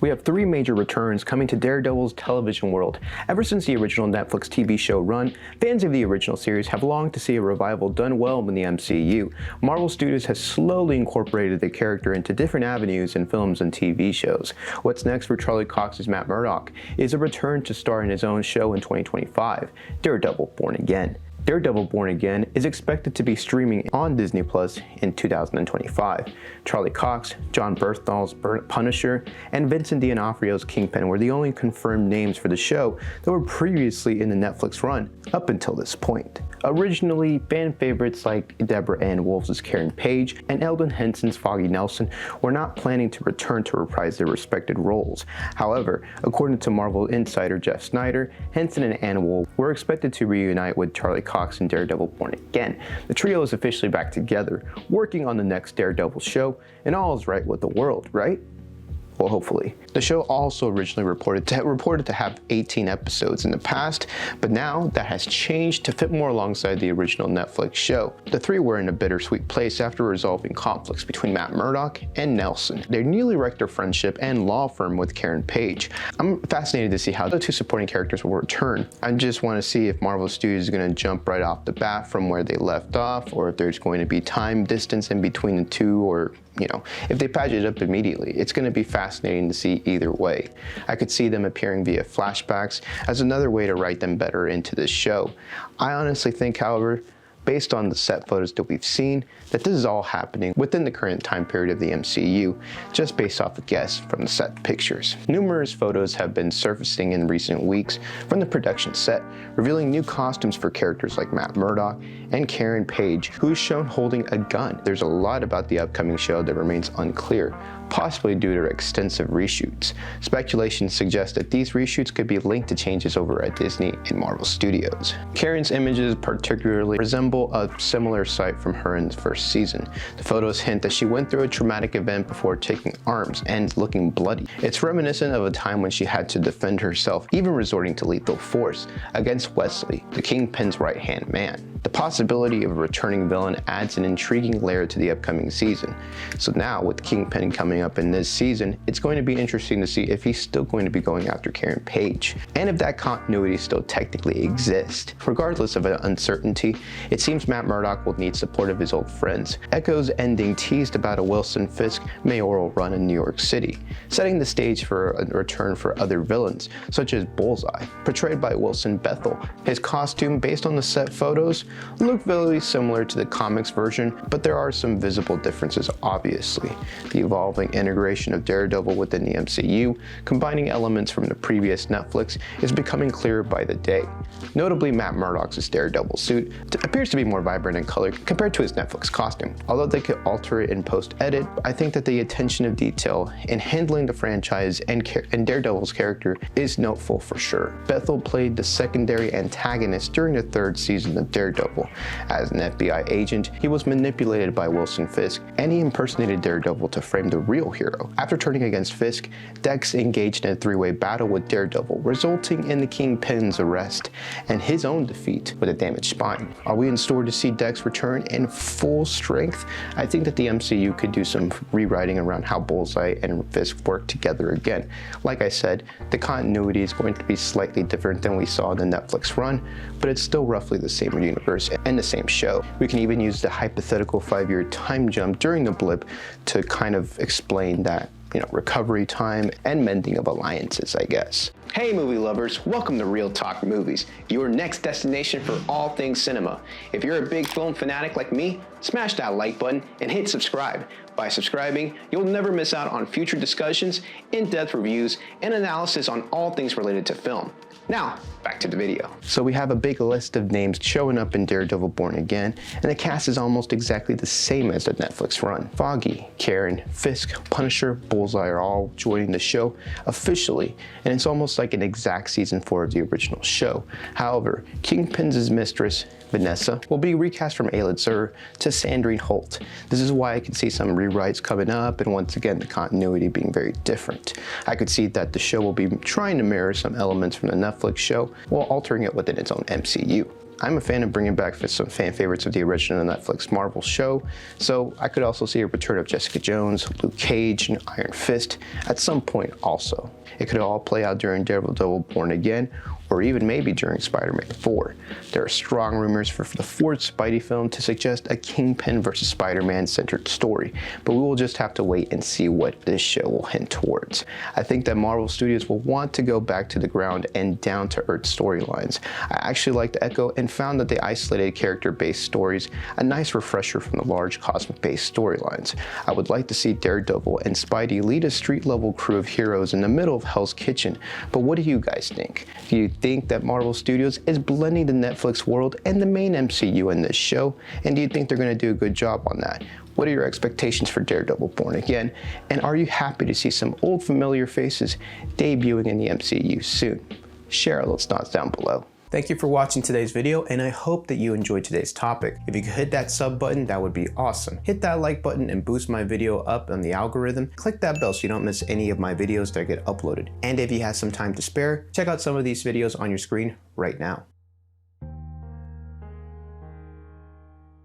we have three major returns coming to Daredevil's television world. Ever since the original Netflix TV show run, fans of the original series have longed to see a revival done well in the MCU. Marvel Studios has slowly incorporated the character into different avenues in films and TV shows. What's next for Charlie Cox's Matt Murdock is a return to star in his own show in 2025, Daredevil Born Again. Daredevil Born Again is expected to be streaming on Disney Plus in 2025. Charlie Cox, Jon Bernthal's Punisher, and Vincent D'Onofrio's Kingpin were the only confirmed names for the show that were previously in the Netflix run up until this point. Originally, fan favorites like Deborah Ann Woll's Karen Page and Elden Henson's Foggy Nelson were not planning to return to reprise their respected roles. However, according to Marvel insider Jeff Sneider, Henson and Ann Woll were expected to reunite with Charlie Cox in Daredevil Born Again. The trio is officially back together, working on the next Daredevil show, and all is right with the world, right? Well, hopefully. The show also originally reported to have 18 episodes in the past, but now that has changed to fit more alongside the original Netflix show. The three were in a bittersweet place after resolving conflicts between Matt Murdock and Nelson. They newly wrecked their friendship and law firm with Karen Page. I'm fascinated to see how the two supporting characters will return. I just want to see if Marvel Studios is going to jump right off the bat from where they left off, or if there's going to be time distance in between the two, or if they patch it up immediately. It's going to be fascinating to see either way. I could see them appearing via flashbacks as another way to write them better into this show. I honestly think, however, based on the set photos that we've seen, that this is all happening within the current time period of the MCU, just based off a guess from the set pictures. Numerous photos have been surfacing in recent weeks from the production set, revealing new costumes for characters like Matt Murdock and Karen Page, who is shown holding a gun. There's a lot about the upcoming show that remains unclear, possibly due to extensive reshoots. Speculation suggests that these reshoots could be linked to changes over at Disney and Marvel Studios. Karen's images particularly resemble a similar sight from her in the first season. The photos hint that she went through a traumatic event before taking arms and looking bloody. It's reminiscent of a time when she had to defend herself, even resorting to lethal force, against Wesley, the Kingpin's right-hand man. The possibility of a returning villain adds an intriguing layer to the upcoming season. So now, with Kingpin coming up in this season, it's going to be interesting to see if he's still going to be going after Karen Page, and if that continuity still technically exists. Regardless of an uncertainty, it seems Matt Murdock will need support of his old friends. Echo's ending teased about a Wilson Fisk mayoral run in New York City, setting the stage for a return for other villains, such as Bullseye, portrayed by Wilson Bethel. His costume, based on the set photos, look very similar to the comics version, but there are some visible differences obviously. The evolving integration of Daredevil within the MCU, combining elements from the previous Netflix, is becoming clearer by the day. Notably, Matt Murdock's Daredevil suit appears to be more vibrant in color compared to his Netflix costume. Although they could alter it in post-edit, I think that the attention of detail in handling the franchise and Daredevil's character is notable for sure. Bethel played the secondary antagonist during the third season of Daredevil. As an FBI agent, he was manipulated by Wilson Fisk, and he impersonated Daredevil to frame the real hero. After turning against Fisk, Dex engaged in a three-way battle with Daredevil, resulting in the Kingpin's arrest and his own defeat with a damaged spine. Are we in store to see Dex return in full strength? I think that the MCU could do some rewriting around how Bullseye and Fisk work together again. Like I said, the continuity is going to be slightly different than we saw in the Netflix run, but it's still roughly the same universe and the same show. We can even use the hypothetical 5-year time jump during the blip to kind of explain that, recovery time and mending of alliances, I guess. Hey movie lovers, welcome to Real Talk Movies, your next destination for all things cinema. If you're a big film fanatic like me, smash that like button and hit subscribe. By subscribing, you'll never miss out on future discussions, in-depth reviews, and analysis on all things related to film. Now, back to the video. So we have a big list of names showing up in Daredevil Born Again, and the cast is almost exactly the same as the Netflix run. Foggy, Karen, Fisk, Punisher, Bullseye are all joining the show officially, and it's almost like an exact season 4 of the original show. However, Kingpin's mistress, Vanessa, will be recast from Ayla Zur to Sandrine Holt. This is why I could see some rewrites coming up, and once again the continuity being very different. I could see that the show will be trying to mirror some elements from the Netflix show while altering it within its own MCU. I'm a fan of bringing back some fan favorites of the original Netflix Marvel show, so I could also see a return of Jessica Jones, Luke Cage, and Iron Fist at some point also. It could all play out during Daredevil Born Again, or even maybe during Spider-Man 4. There are strong rumors for the fourth Spidey film to suggest a Kingpin versus Spider-Man centered story, but we will just have to wait and see what this show will hint towards. I think that Marvel Studios will want to go back to the ground and down to earth storylines. I actually liked Echo and found that the isolated character-based stories a nice refresher from the large cosmic-based storylines. I would like to see Daredevil and Spidey lead a street-level crew of heroes in the middle of Hell's Kitchen, but what do you guys think? Do you think that Marvel Studios is blending the Netflix world and the main MCU in this show? And do you think they're going to do a good job on that? What are your expectations for Daredevil Born Again? And are you happy to see some old familiar faces debuting in the MCU soon? Share all those thoughts down below. Thank you for watching today's video, and I hope that you enjoyed today's topic. If you could hit that sub button, that would be awesome. Hit that like button and boost my video up on the algorithm. Click that bell so you don't miss any of my videos that get uploaded. And if you have some time to spare, check out some of these videos on your screen right now.